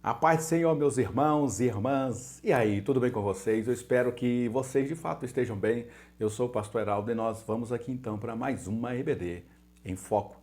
A paz do Senhor, meus irmãos e irmãs. E aí, tudo bem com vocês? Eu espero que vocês de fato estejam bem. Eu sou o pastor Heraldo e nós vamos aqui então para mais uma EBD em Foco.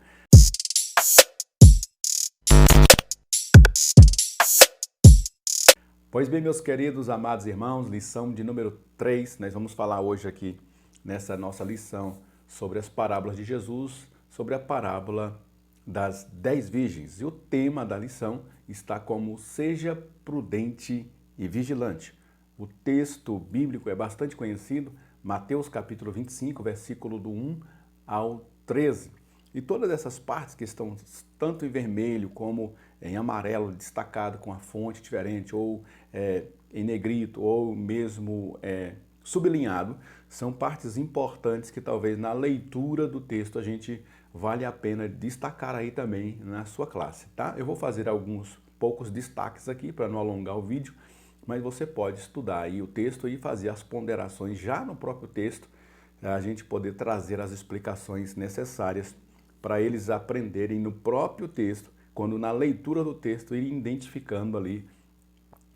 Pois bem, meus queridos, amados irmãos, lição de número 3. Nós vamos falar hoje aqui nessa nossa lição sobre as parábolas de Jesus, sobre a parábola das 10 virgens. E o tema da lição está como seja prudente e vigilante. O texto bíblico é bastante conhecido, Mateus capítulo 25, versículo do 1 ao 13. E todas essas partes que estão tanto em vermelho como em amarelo, destacado com a fonte diferente, ou em negrito, ou mesmo sublinhado, são partes importantes que talvez na leitura do texto a gente vale a pena destacar aí também na sua classe, tá? Eu vou fazer alguns poucos destaques aqui para não alongar o vídeo, mas você pode estudar aí o texto e fazer as ponderações já no próprio texto, a gente poder trazer as explicações necessárias para eles aprenderem no próprio texto, quando na leitura do texto irem identificando ali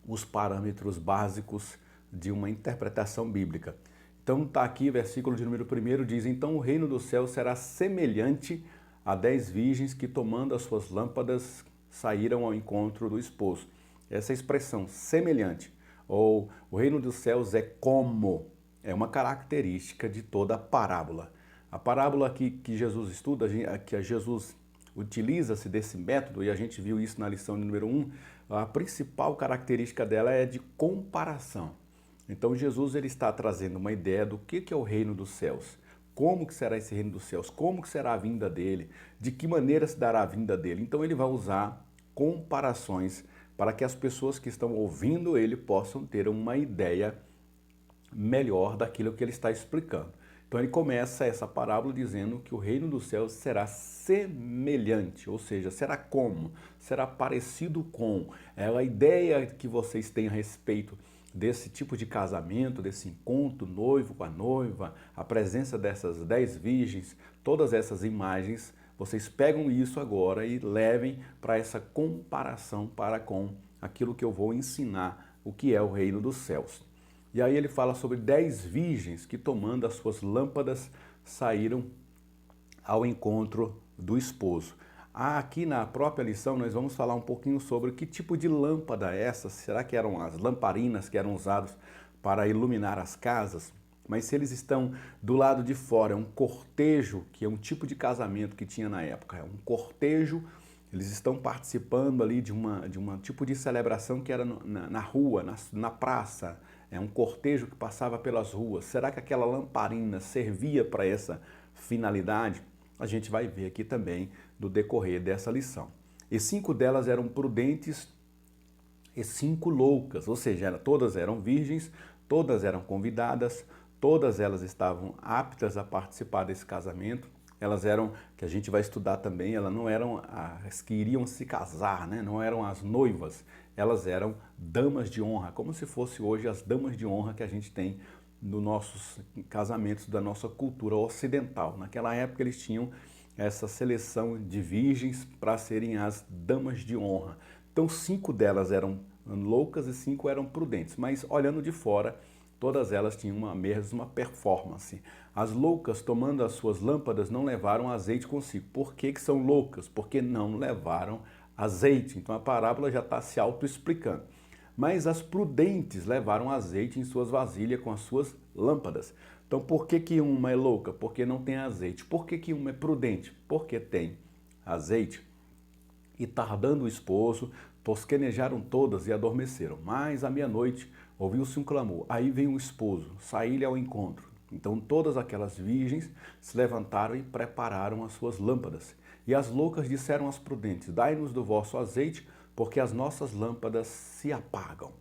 os parâmetros básicos de uma interpretação bíblica. Então está aqui, versículo de número 1 diz: então o reino do céu será semelhante a 10 virgens que, tomando as suas lâmpadas, saíram ao encontro do esposo. Essa expressão, semelhante, ou o reino dos céus é como, é uma característica de toda a parábola. A parábola que Jesus estuda, que Jesus utiliza-se desse método, e a gente viu isso na lição de número 1, a principal característica dela é de comparação. Então Jesus ele está trazendo uma ideia do que é o reino dos céus, como que será esse reino dos céus, como que será a vinda dele, de que maneira se dará a vinda dele. Então ele vai usar comparações para que as pessoas que estão ouvindo ele possam ter uma ideia melhor daquilo que ele está explicando. Então ele começa essa parábola dizendo que o reino dos céus será semelhante, ou seja, será como? Será parecido com. É a ideia que vocês têm a respeito desse tipo de casamento, desse encontro noivo com a noiva, a presença dessas 10 virgens, todas essas imagens, vocês pegam isso agora e levem para essa comparação para com aquilo que eu vou ensinar, o que é o reino dos céus. E aí ele fala sobre 10 virgens que, tomando as suas lâmpadas, saíram ao encontro do esposo. Aqui na própria lição nós vamos falar um pouquinho sobre que tipo de lâmpada é essa. Será que eram as lamparinas que eram usadas para iluminar as casas? Mas se eles estão do lado de fora, é um cortejo, que é um tipo de casamento que tinha na época. É um cortejo, eles estão participando ali de uma tipo de celebração que era na rua, na praça. É um cortejo que passava pelas ruas. Será que aquela lamparina servia para essa finalidade? A gente vai ver aqui também no decorrer dessa lição. E 5 delas eram prudentes e 5 loucas, ou seja, todas eram virgens, todas eram convidadas, todas elas estavam aptas a participar desse casamento. Elas eram, que a gente vai estudar também, elas não eram as que iriam se casar, né? Não eram as noivas, elas eram damas de honra, como se fosse hoje as damas de honra que a gente tem nos nossos casamentos da nossa cultura ocidental. Naquela época eles tinham essa seleção de virgens para serem as damas de honra. Então 5 delas eram loucas e 5 eram prudentes, mas olhando de fora, todas elas tinham a mesma performance. As loucas, tomando as suas lâmpadas, não levaram azeite consigo. Por que são loucas? Porque não levaram azeite. Então a parábola já está se auto-explicando. Mas as prudentes levaram azeite em suas vasilhas com as suas lâmpadas. Então por que uma é louca? Porque não tem azeite. Por que uma é prudente? Porque tem azeite. E tardando o esposo, tosquenejaram todas e adormeceram. Mas à meia-noite ouviu-se um clamor. Aí veio o esposo, saí-lhe ao encontro. Então todas aquelas virgens se levantaram e prepararam as suas lâmpadas. E as loucas disseram às prudentes: dai-nos do vosso azeite, porque as nossas lâmpadas se apagam.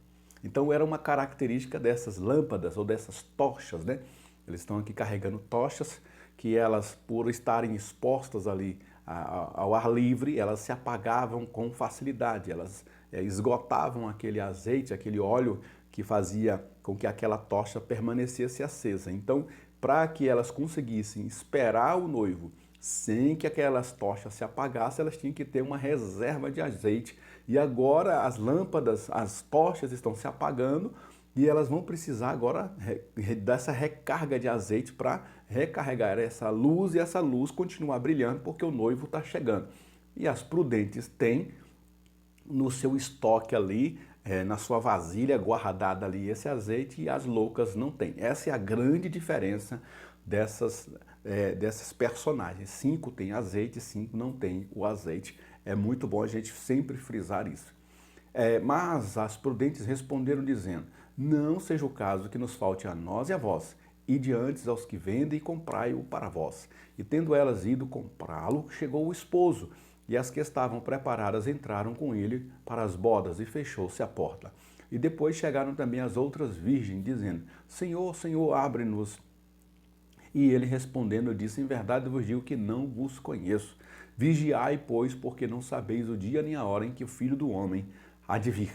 Então era uma característica dessas lâmpadas ou dessas tochas, né? Eles estão aqui carregando tochas que elas, por estarem expostas ali ao ar livre, elas se apagavam com facilidade, elas esgotavam aquele azeite, aquele óleo que fazia com que aquela tocha permanecesse acesa. Então, para que elas conseguissem esperar o noivo sem que aquelas tochas se apagassem, elas tinham que ter uma reserva de azeite E agora as lâmpadas, as tochas estão se apagando e elas vão precisar agora dessa recarga de azeite para recarregar essa luz e essa luz continuar brilhando porque o noivo está chegando. E as prudentes têm no seu estoque ali, na sua vasilha guardada ali esse azeite, e as loucas não têm. Essa é a grande diferença dessas personagens. 5 têm azeite, 5 não têm o azeite. É muito bom a gente sempre frisar isso. Mas as prudentes responderam dizendo: não seja o caso que nos falte a nós e a vós, ide antes aos que vendem e comprai-o para vós. E tendo elas ido comprá-lo, chegou o esposo, e as que estavam preparadas entraram com ele para as bodas, e fechou-se a porta. E depois chegaram também as outras virgens, dizendo: Senhor, Senhor, abre-nos. E ele respondendo disse: em verdade vos digo que não vos conheço. Vigiai, pois, porque não sabeis o dia nem a hora em que o Filho do Homem há de vir.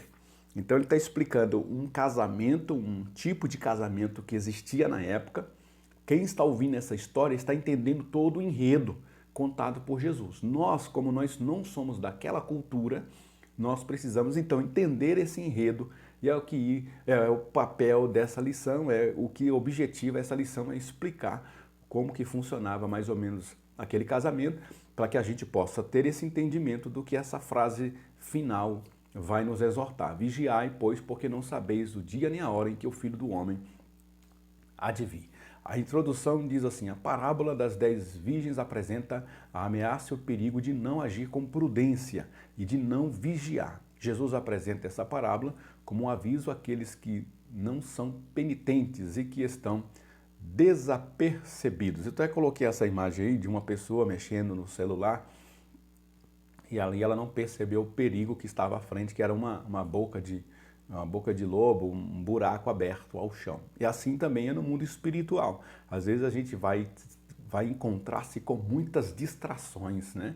Então ele está explicando um casamento, um tipo de casamento que existia na época. Quem está ouvindo essa história está entendendo todo o enredo contado por Jesus. Nós, como nós não somos daquela cultura, nós precisamos então entender esse enredo, e é o que é o papel dessa lição, o que objetiva essa lição é explicar como que funcionava mais ou menos aquele casamento, para que a gente possa ter esse entendimento do que essa frase final vai nos exortar. Vigiai, pois, porque não sabeis o dia nem a hora em que o Filho do Homem há de vir. A introdução diz assim: a parábola das 10 virgens apresenta a ameaça e o perigo de não agir com prudência e de não vigiar. Jesus apresenta essa parábola como um aviso àqueles que não são penitentes e que estão desapercebidos. Eu até coloquei essa imagem aí de uma pessoa mexendo no celular e ali ela não percebeu o perigo que estava à frente, que era uma boca de lobo, um buraco aberto ao chão. E assim também é no mundo espiritual. Às vezes a gente vai encontrar-se com muitas distrações, né?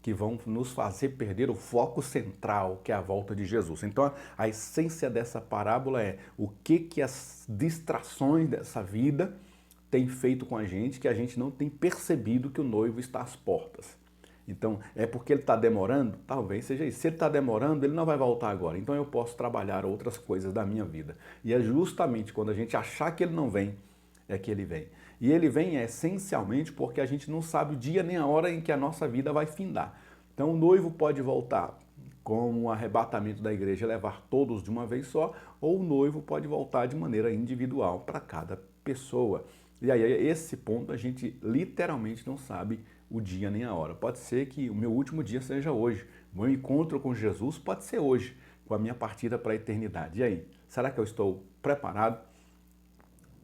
Que vão nos fazer perder o foco central, que é a volta de Jesus. Então a essência dessa parábola é o que as distrações dessa vida têm feito com a gente, que a gente não tem percebido que o noivo está às portas. Então, é porque ele está demorando? Talvez seja isso. Se ele está demorando, ele não vai voltar agora. Então eu posso trabalhar outras coisas da minha vida. E é justamente quando a gente achar que ele não vem, é que ele vem. E ele vem essencialmente porque a gente não sabe o dia nem a hora em que a nossa vida vai findar. Então o noivo pode voltar com o arrebatamento da igreja, levar todos de uma vez só, ou o noivo pode voltar de maneira individual para cada pessoa. E aí, esse ponto, a gente literalmente não sabe o dia nem a hora. Pode ser que o meu último dia seja hoje. O meu encontro com Jesus pode ser hoje, com a minha partida para a eternidade. E aí, será que eu estou preparado?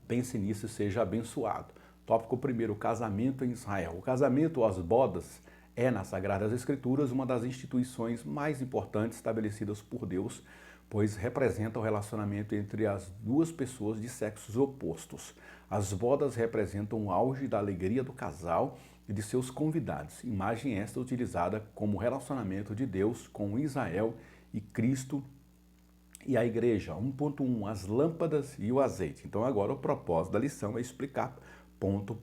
Pense nisso e seja abençoado. Tópico 1, o casamento em Israel. O casamento ou as bodas é, nas Sagradas Escrituras, uma das instituições mais importantes estabelecidas por Deus, pois representa o relacionamento entre as duas pessoas de sexos opostos. As bodas representam o auge da alegria do casal e de seus convidados, imagem esta utilizada como relacionamento de Deus com Israel e Cristo e a igreja. 1.1, as lâmpadas e o azeite. Então agora o propósito da lição é explicar ponto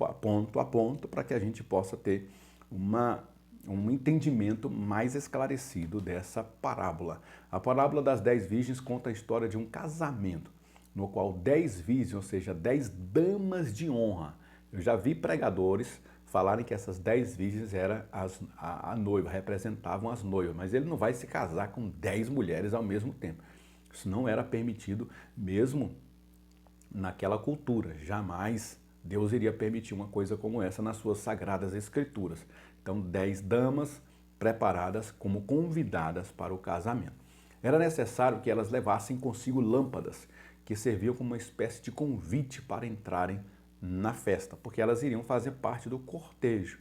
a ponto para que a gente possa ter um entendimento mais esclarecido dessa parábola. A parábola das 10 virgens conta a história de um casamento, no qual 10 virgens, ou seja, 10 damas de honra. Eu já vi pregadores falarem que essas 10 virgens eram a noiva, representavam as noivas, mas ele não vai se casar com 10 mulheres ao mesmo tempo. Isso não era permitido mesmo naquela cultura. Jamais Deus iria permitir uma coisa como essa nas suas sagradas escrituras. Então, 10 damas preparadas como convidadas para o casamento. Era necessário que elas levassem consigo lâmpadas, que serviam como uma espécie de convite para entrarem na festa, porque elas iriam fazer parte do cortejo,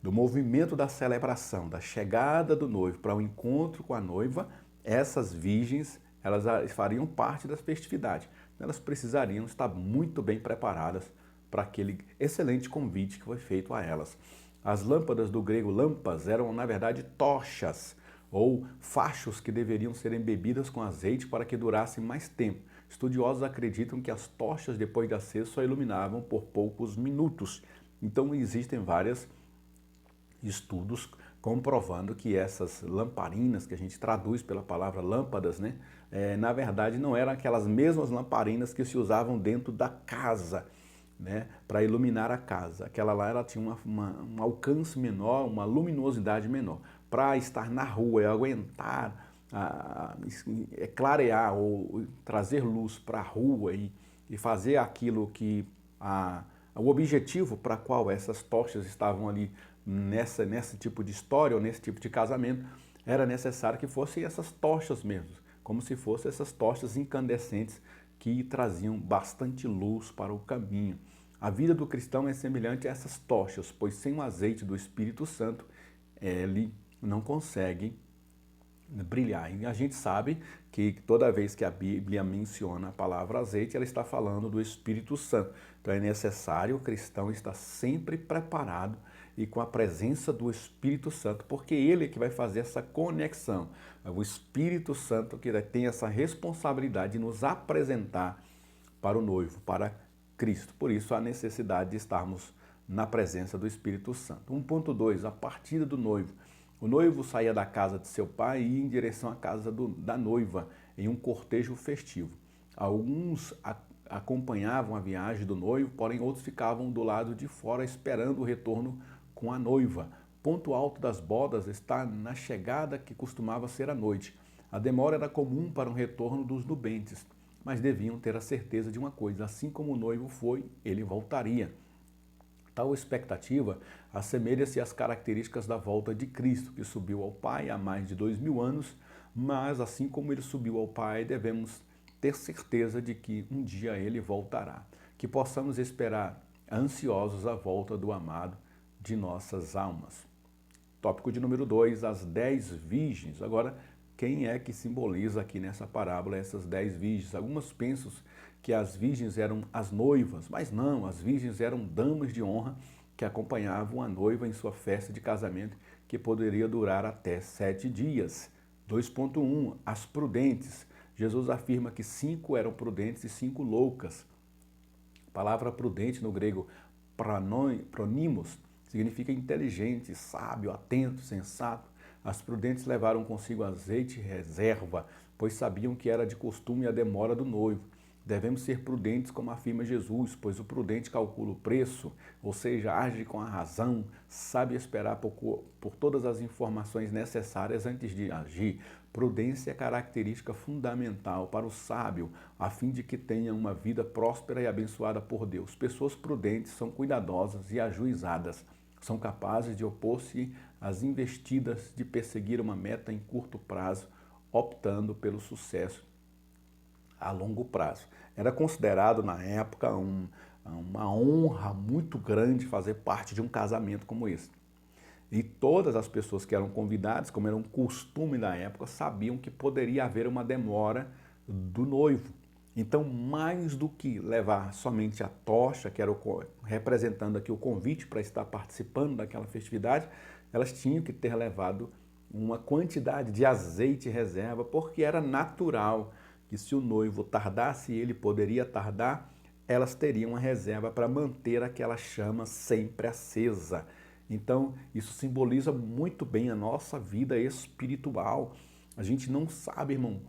do movimento da celebração, da chegada do noivo para o encontro com a noiva. Essas virgens, elas fariam parte das festividades. Elas precisariam estar muito bem preparadas para aquele excelente convite que foi feito a elas. As lâmpadas, do grego lampas, eram na verdade tochas ou fachos que deveriam ser embebidas com azeite para que durassem mais tempo. Estudiosos acreditam que as tochas, depois de acesa, só iluminavam por poucos minutos. Então existem vários estudos comprovando que essas lamparinas, que a gente traduz pela palavra lâmpadas, né, na verdade não eram aquelas mesmas lamparinas que se usavam dentro da casa, né, para iluminar a casa. Aquela lá ela tinha um alcance menor, uma luminosidade menor. Para estar na rua e aguentar, clarear ou trazer luz para a rua e fazer aquilo que o objetivo para qual essas tochas estavam ali nesse tipo de história ou nesse tipo de casamento, era necessário que fossem essas tochas mesmo, como se fossem essas tochas incandescentes que traziam bastante luz para o caminho. A vida do cristão é semelhante a essas tochas, pois sem o azeite do Espírito Santo, ele não consegue brilhar. E a gente sabe que toda vez que a Bíblia menciona a palavra azeite, ela está falando do Espírito Santo. Então é necessário o cristão estar sempre preparado e com a presença do Espírito Santo, porque ele é que vai fazer essa conexão. O Espírito Santo que tem essa responsabilidade de nos apresentar para o noivo, para Cristo. Por isso a necessidade de estarmos na presença do Espírito Santo. 1.2, a partida do noivo. O noivo saía da casa de seu pai e ia em direção à casa da noiva, em um cortejo festivo. Alguns acompanhavam a viagem do noivo, porém outros ficavam do lado de fora esperando o retorno com a noiva. Ponto alto das bodas está na chegada, que costumava ser à noite. A demora era comum para o retorno dos nubentes, mas deviam ter a certeza de uma coisa: assim como o noivo foi, ele voltaria. Tal expectativa assemelha-se às características da volta de Cristo, que subiu ao Pai há mais de 2000 anos, mas assim como ele subiu ao Pai, devemos ter certeza de que um dia ele voltará. Que possamos esperar ansiosos a volta do amado de nossas almas. Tópico de número 2, as 10 virgens. Agora, quem é que simboliza aqui nessa parábola essas 10 virgens? Algumas pensam que as virgens eram as noivas, mas não, as virgens eram damas de honra que acompanhavam a noiva em sua festa de casamento, que poderia durar até 7 dias. 2.1, as prudentes. Jesus afirma que 5 eram prudentes e 5 loucas. A palavra prudente no grego pronimos significa inteligente, sábio, atento, sensato. As prudentes levaram consigo azeite reserva, pois sabiam que era de costume a demora do noivo. Devemos ser prudentes, como afirma Jesus, pois o prudente calcula o preço, ou seja, age com a razão, sabe esperar por todas as informações necessárias antes de agir. Prudência é característica fundamental para o sábio, a fim de que tenha uma vida próspera e abençoada por Deus. Pessoas prudentes são cuidadosas e ajuizadas, são capazes de opor-se às investidas de perseguir uma meta em curto prazo, optando pelo sucesso a longo prazo. Era considerado na época uma honra muito grande fazer parte de um casamento como esse. E todas as pessoas que eram convidadas, como era um costume da época, sabiam que poderia haver uma demora do noivo. Então, mais do que levar somente a tocha, que era representando aqui o convite para estar participando daquela festividade, elas tinham que ter levado uma quantidade de azeite reserva, porque era natural que se o noivo tardasse, ele poderia tardar, elas teriam uma reserva para manter aquela chama sempre acesa. Então, isso simboliza muito bem a nossa vida espiritual. A gente não sabe, irmão,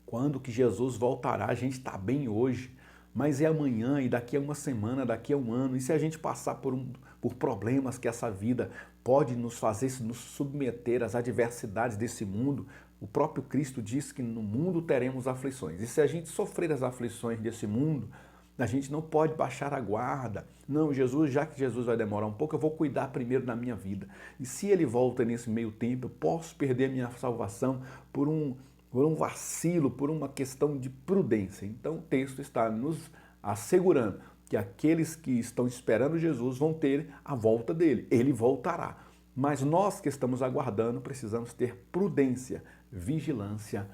quando que Jesus voltará. A gente está bem hoje, mas é amanhã e daqui a uma semana, daqui a um ano. E se a gente passar por problemas que essa vida pode nos fazer nos submeter às adversidades desse mundo, o próprio Cristo diz que no mundo teremos aflições. E se a gente sofrer as aflições desse mundo, a gente não pode baixar a guarda. Não, já que Jesus vai demorar um pouco, eu vou cuidar primeiro da minha vida. E se ele volta nesse meio tempo, eu posso perder a minha salvação por um vacilo, por uma questão de prudência. Então o texto está nos assegurando que aqueles que estão esperando Jesus vão ter a volta dele. Ele voltará. Mas nós que estamos aguardando precisamos ter prudência, vigilância,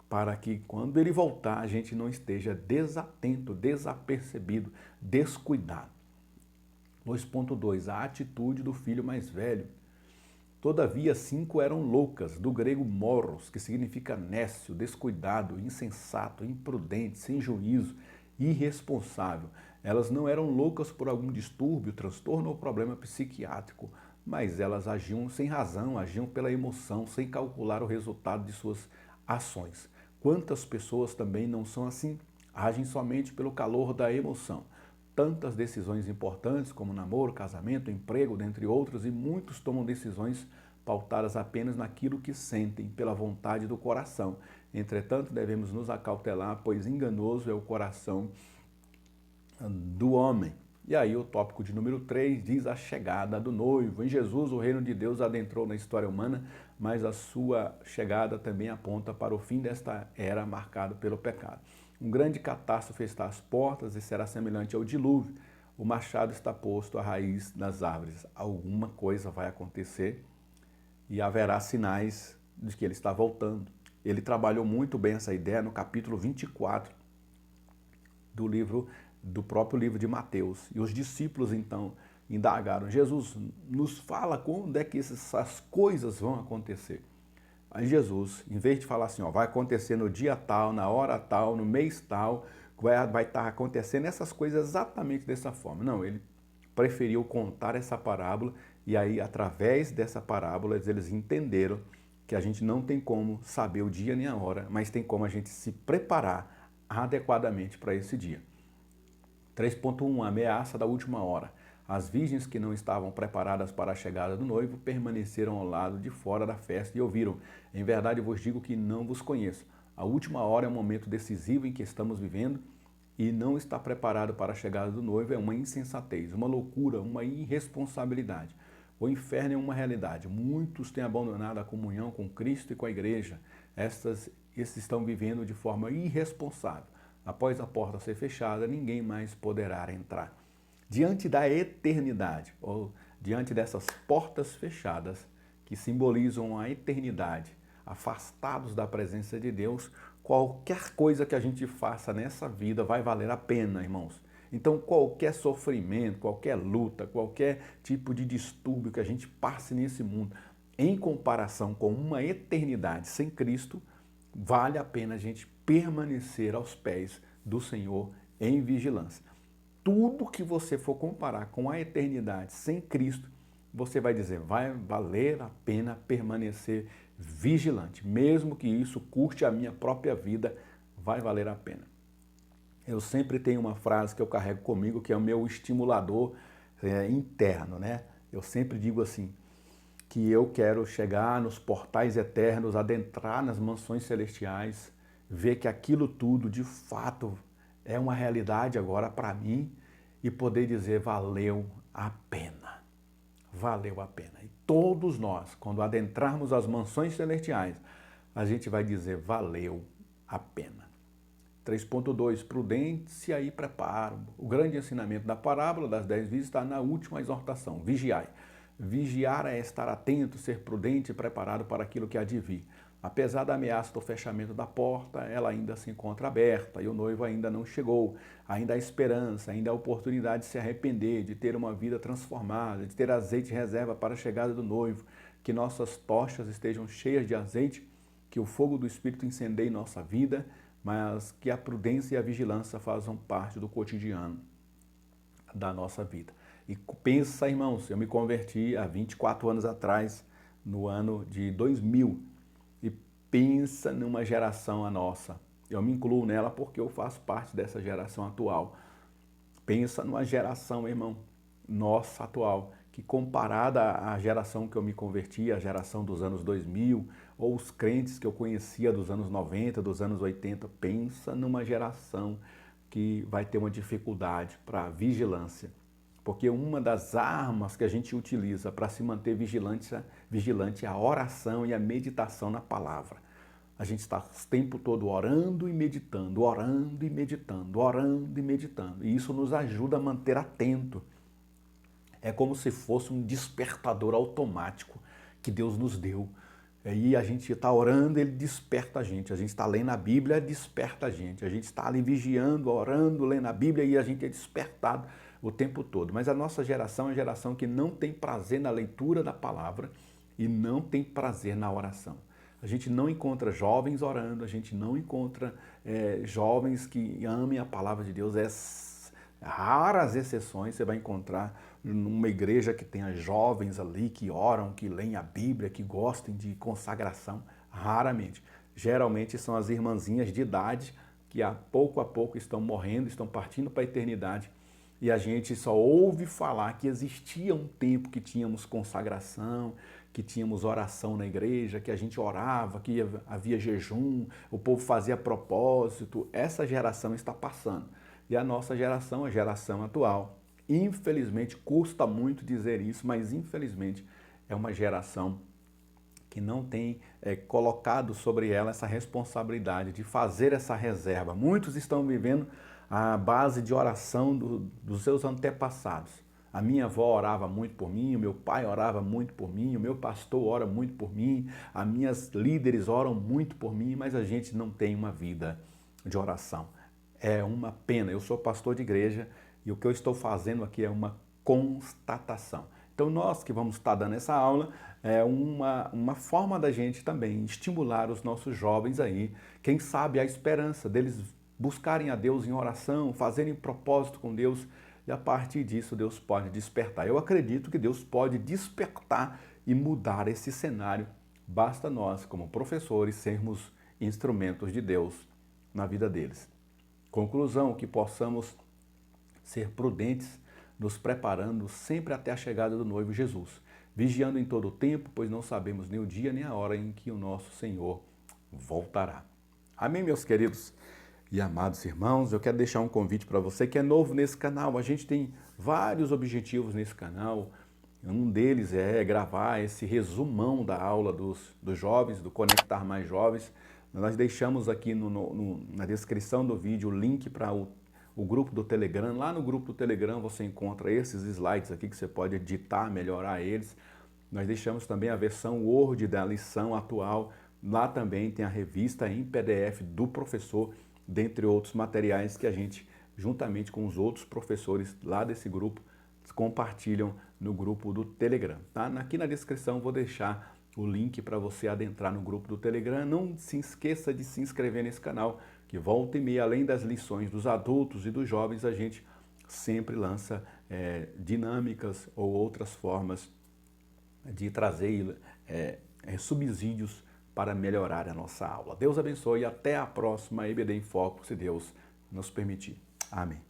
para que quando ele voltar a gente não esteja desatento, desapercebido, descuidado. 2.2, a atitude do filho mais velho. Todavia 5 eram loucas, do grego moros, que significa nécio, descuidado, insensato, imprudente, sem juízo, irresponsável. Elas não eram loucas por algum distúrbio, transtorno ou problema psiquiátrico. mas elas agiam sem razão, agiam pela emoção, sem calcular o resultado de suas ações. Quantas pessoas também não são assim? Agem somente pelo calor da emoção. Tantas decisões importantes como namoro, casamento, emprego, dentre outros, e muitos tomam decisões pautadas apenas naquilo que sentem, pela vontade do coração. Entretanto, devemos nos acautelar, pois enganoso é o coração do homem. E aí o tópico de número 3 diz a chegada do noivo. Em Jesus, o reino de Deus adentrou na história humana, mas a sua chegada também aponta para o fim desta era marcada pelo pecado. Um grande catástrofe está às portas e será semelhante ao dilúvio. O machado está posto à raiz das árvores. Alguma coisa vai acontecer e haverá sinais de que ele está voltando. Ele trabalhou muito bem essa ideia no capítulo 24 do próprio livro de Mateus. E os discípulos então indagaram: Jesus, nos fala quando é que essas coisas vão acontecer. Aí Jesus, em vez de falar assim, ó, vai acontecer no dia tal, na hora tal, no mês tal, vai estar acontecendo essas coisas exatamente dessa forma. Não, ele preferiu contar essa parábola e aí, através dessa parábola, eles entenderam que a gente não tem como saber o dia nem a hora, mas tem como a gente se preparar adequadamente para esse dia. 3.1, ameaça da última hora. As virgens que não estavam preparadas para a chegada do noivo permaneceram ao lado de fora da festa e ouviram: em verdade vos digo que não vos conheço. A última hora é um momento decisivo em que estamos vivendo e não estar preparado para a chegada do noivo é uma insensatez, uma loucura, uma irresponsabilidade. O inferno é uma realidade. Muitos têm abandonado a comunhão com Cristo e com a igreja. Esses estão vivendo de forma irresponsável. Após a porta ser fechada, ninguém mais poderá entrar. Diante da eternidade, ou diante dessas portas fechadas, que simbolizam a eternidade, afastados da presença de Deus, qualquer coisa que a gente faça nessa vida vai valer a pena, irmãos. Então, qualquer sofrimento, qualquer luta, qualquer tipo de distúrbio que a gente passe nesse mundo, em comparação com uma eternidade sem Cristo, vale a pena a gente permanecer aos pés do Senhor em vigilância. Tudo que você for comparar com a eternidade sem Cristo, você vai dizer, vai valer a pena permanecer vigilante. Mesmo que isso custe a minha própria vida, vai valer a pena. Eu sempre tenho uma frase que eu carrego comigo, que é o meu estimulador interno, né? Eu sempre digo assim, que eu quero chegar nos portais eternos, adentrar nas mansões celestiais, ver que aquilo tudo, de fato, é uma realidade agora para mim e poder dizer, valeu a pena. Valeu a pena. E todos nós, quando adentrarmos as mansões celestiais, a gente vai dizer, valeu a pena. 3.2, prudência e preparo. O grande ensinamento da parábola das 10 virgens está na última exortação, vigiai. Vigiar é estar atento, ser prudente e preparado para aquilo que há de vir. Apesar da ameaça do fechamento da porta, ela ainda se encontra aberta e o noivo ainda não chegou. Ainda há esperança, ainda há oportunidade de se arrepender, de ter uma vida transformada, de ter azeite reserva para a chegada do noivo. Que nossas tochas estejam cheias de azeite, que o fogo do Espírito incendeie nossa vida, mas que a prudência e a vigilância façam parte do cotidiano da nossa vida. E pensa, irmãos, eu me converti há 24 anos atrás, no ano de 2000, e pensa numa geração a nossa. Eu me incluo nela porque eu faço parte dessa geração atual. Pensa numa geração, irmão, nossa atual, que comparada à geração que eu me converti, a geração dos anos 2000, ou os crentes que eu conhecia dos anos 90, dos anos 80, pensa numa geração que vai ter uma dificuldade para a vigilância. Porque uma das armas que a gente utiliza para se manter vigilante é a oração e a meditação na palavra. A gente está o tempo todo orando e meditando, orando e meditando, orando e meditando. E isso nos ajuda a manter atento. É como se fosse um despertador automático que Deus nos deu. Aí a gente está orando, ele desperta a gente. A gente está lendo a Bíblia, desperta a gente. A gente está ali vigiando, orando, lendo a Bíblia e a gente é despertado o tempo todo. Mas a nossa geração é uma geração que não tem prazer na leitura da palavra e não tem prazer na oração. A gente não encontra jovens orando, a gente não encontra jovens que amem a palavra de Deus. Raras exceções você vai encontrar numa igreja que tenha jovens ali que oram, que leem a Bíblia, que gostem de consagração. Raramente. Geralmente são as irmãzinhas de idade que a pouco estão morrendo, estão partindo para a eternidade. E a gente só ouve falar que existia um tempo que tínhamos consagração, que tínhamos oração na igreja, que a gente orava, que havia jejum, o povo fazia propósito. Essa geração está passando. E a nossa geração, a geração atual, infelizmente, custa muito dizer isso, mas infelizmente é uma geração que não tem colocado sobre ela essa responsabilidade de fazer essa reserva. Muitos estão vivendo a base de oração dos seus antepassados. A minha avó orava muito por mim, o meu pai orava muito por mim, o meu pastor ora muito por mim, as minhas líderes oram muito por mim, mas a gente não tem uma vida de oração. É uma pena. Eu sou pastor de igreja e o que eu estou fazendo aqui é uma constatação. Então nós que vamos estar dando essa aula é uma forma da gente também estimular os nossos jovens aí, quem sabe a esperança deles buscarem a Deus em oração, fazerem propósito com Deus e a partir disso Deus pode despertar. Eu acredito que Deus pode despertar e mudar esse cenário. Basta nós, como professores, sermos instrumentos de Deus na vida deles. Conclusão, que possamos ser prudentes, nos preparando sempre até a chegada do noivo Jesus, vigiando em todo o tempo, pois não sabemos nem o dia nem a hora em que o nosso Senhor voltará. Amém, meus queridos e amados irmãos? Eu quero deixar um convite para você que é novo nesse canal. A gente tem vários objetivos nesse canal. Um deles é gravar esse resumão da aula dos jovens, do Conectar Mais Jovens. Nós deixamos aqui na descrição do vídeo o link para o grupo do Telegram. Lá no grupo do Telegram você encontra esses slides aqui que você pode editar, melhorar eles. Nós deixamos também a versão Word da lição atual. Lá também tem a revista em PDF do professor, dentre outros materiais que a gente, juntamente com os outros professores lá desse grupo, compartilham no grupo do Telegram. Tá? Aqui na descrição vou deixar o link para você adentrar no grupo do Telegram. Não se esqueça de se inscrever nesse canal, que volta e meia, além das lições dos adultos e dos jovens, a gente sempre lança dinâmicas ou outras formas de trazer subsídios para melhorar a nossa aula. Deus abençoe e até a próxima EBD em Foco, se Deus nos permitir. Amém.